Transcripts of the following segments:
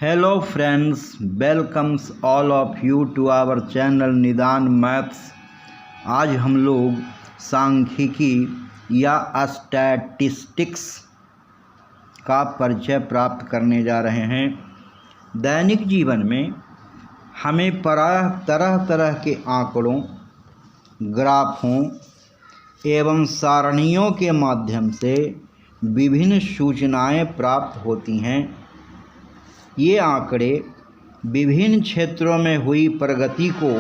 Hello friends, welcomes all of you to our channel निदान maths. आज हम लोग सांख्यिकी या स्टैटिस्टिक्स का परिचय प्राप्त करने जा रहे हैं। दैनिक जीवन में हमें तरह तरह के आंकड़ों, ग्राफों एवं सारणियों के माध्यम से विभिन्न सूचनाएं प्राप्त होती हैं। ये आंकड़े विभिन्न क्षेत्रों में हुई प्रगति को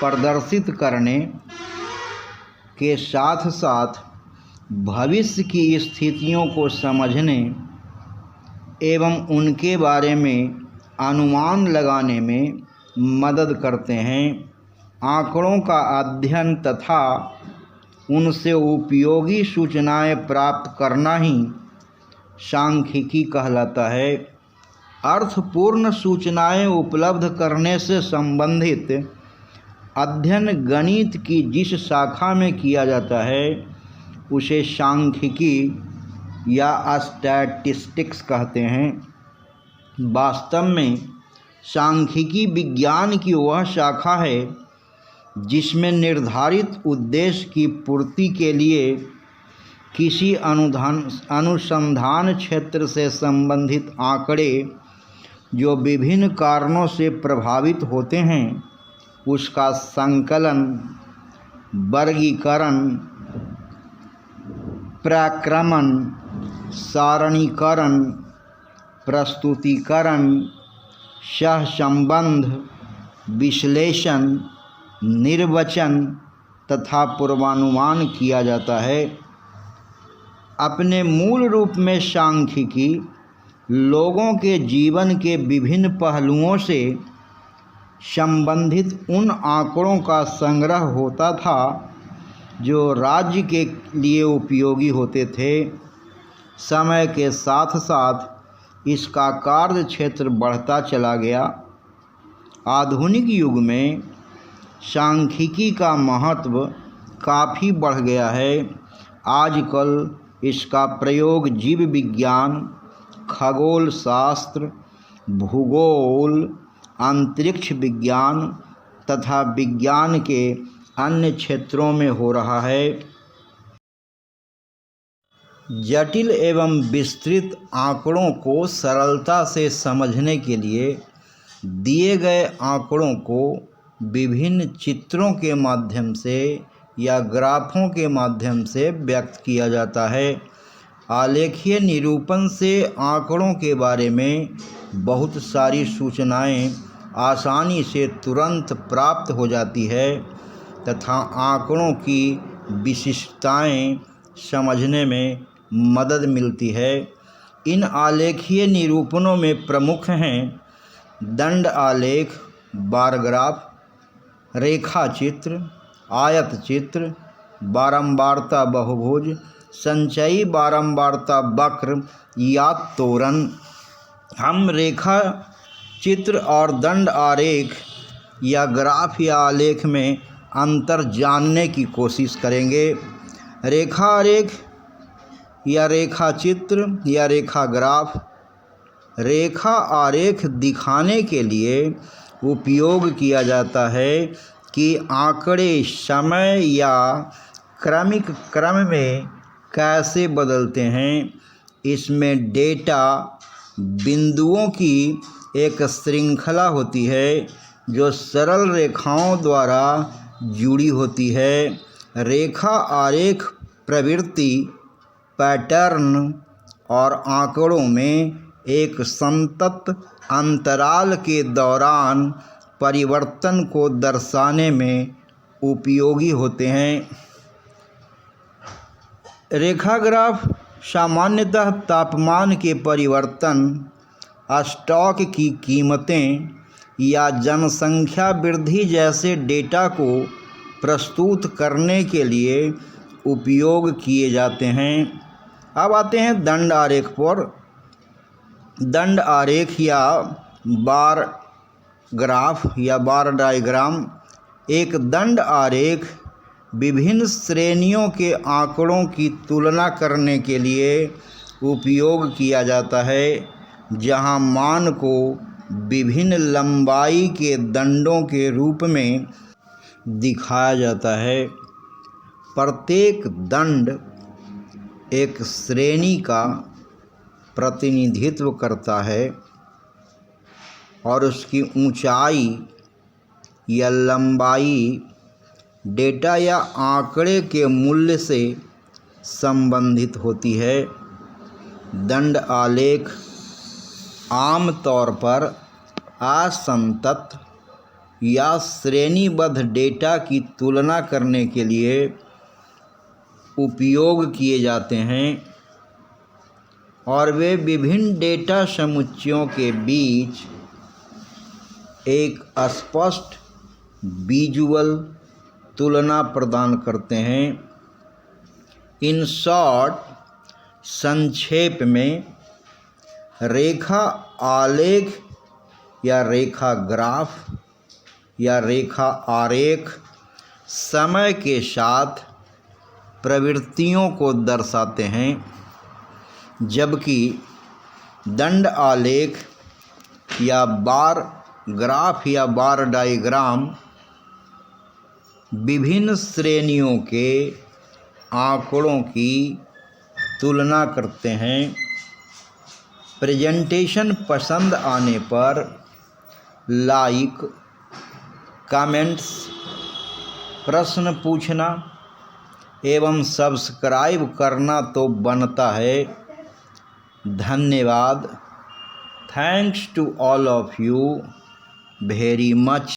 प्रदर्शित करने के साथ साथ भविष्य की स्थितियों को समझने एवं उनके बारे में अनुमान लगाने में मदद करते हैं। आंकड़ों का अध्ययन तथा उनसे उपयोगी सूचनाएं प्राप्त करना ही सांख्यिकी कहलाता है। अर्थपूर्ण सूचनाएं उपलब्ध करने से संबंधित अध्ययन गणित की जिस शाखा में किया जाता है उसे सांख्यिकी या स्टैटिस्टिक्स कहते हैं। वास्तव में सांख्यिकी विज्ञान की वह शाखा है जिसमें निर्धारित उद्देश्य की पूर्ति के लिए किसी अनुसंधान क्षेत्र से संबंधित आंकड़े जो विभिन्न कारणों से प्रभावित होते हैं उसका संकलन, वर्गीकरण, प्रक्रमण, सारणीकरण, प्रस्तुतीकरण, सहसंबंध, विश्लेषण, निर्वचन तथा पूर्वानुमान किया जाता है। अपने मूल रूप में सांख्यिकी लोगों के जीवन के विभिन्न पहलुओं से संबंधित उन आंकड़ों का संग्रह होता था जो राज्य के लिए उपयोगी होते थे। समय के साथ साथ इसका कार्य क्षेत्र बढ़ता चला गया। आधुनिक युग में सांख्यिकी का महत्व काफ़ी बढ़ गया है। आजकल इसका प्रयोग जीव विज्ञान, खगोल शास्त्र, भूगोल, अंतरिक्ष विज्ञान तथा विज्ञान के अन्य क्षेत्रों में हो रहा है। जटिल एवं विस्तृत आंकड़ों को सरलता से समझने के लिए दिए गए आंकड़ों को विभिन्न चित्रों के माध्यम से या ग्राफों के माध्यम से व्यक्त किया जाता है। आलेखीय निरूपण से आंकड़ों के बारे में बहुत सारी सूचनाएं आसानी से तुरंत प्राप्त हो जाती है तथा आंकड़ों की विशिष्टताएं समझने में मदद मिलती है। इन आलेखीय निरूपणों में प्रमुख हैं दंड आलेख, बार ग्राफ, रेखा चित्र, आयत चित्र, बारंबारता बहुभुज, संचयी बारंबारता वक्र या तोरण। हम रेखा चित्र और दंड आरेख या ग्राफ या आलेख में अंतर जानने की कोशिश करेंगे। रेखा आरेख या रेखा चित्र या रेखा ग्राफ रेखा आरेख दिखाने के लिए उपयोग किया जाता है कि आंकड़े समय या क्रमिक क्रम में कैसे बदलते हैं। इसमें डेटा बिंदुओं की एक श्रृंखला होती है जो सरल रेखाओं द्वारा जुड़ी होती है। रेखा आरेख प्रवृत्ति, पैटर्न और आंकड़ों में एक संतत अंतराल के दौरान परिवर्तन को दर्शाने में उपयोगी होते हैं। रेखा ग्राफ सामान्यतः तापमान के परिवर्तन, स्टॉक की कीमतें या जनसंख्या वृद्धि जैसे डेटा को प्रस्तुत करने के लिए उपयोग किए जाते हैं। अब आते हैं दंड आरेख पर। दंड आरेख या बार ग्राफ या बार डायग्राम एक दंड आरेख विभिन्न श्रेणियों के आंकड़ों की तुलना करने के लिए उपयोग किया जाता है। जहां मान को विभिन्न लंबाई के दंडों के रूप में दिखाया जाता है। प्रत्येक दंड एक श्रेणी का प्रतिनिधित्व करता है और उसकी ऊंचाई या लंबाई डेटा या आंकड़े के मूल्य से संबंधित होती है। दंड आलेख आमतौर पर असंतत या श्रेणीबद्ध डेटा की तुलना करने के लिए उपयोग किए जाते हैं और वे विभिन्न डेटा समुच्चयों के बीच एक स्पष्ट विजुअल तुलना प्रदान करते हैं। इन शॉर्ट, संक्षेप में, रेखा आलेख या रेखा ग्राफ या रेखा आरेख समय के साथ प्रवृत्तियों को दर्शाते हैं, जबकि दंड आलेख या बार ग्राफ या बार डायग्राम विभिन्न श्रेणियों के आंकड़ों की तुलना करते हैं। प्रेजेंटेशन पसंद आने पर लाइक, कमेंट्स, प्रश्न पूछना एवं सब्सक्राइब करना तो बनता है। धन्यवाद। Thanks to all of you very much.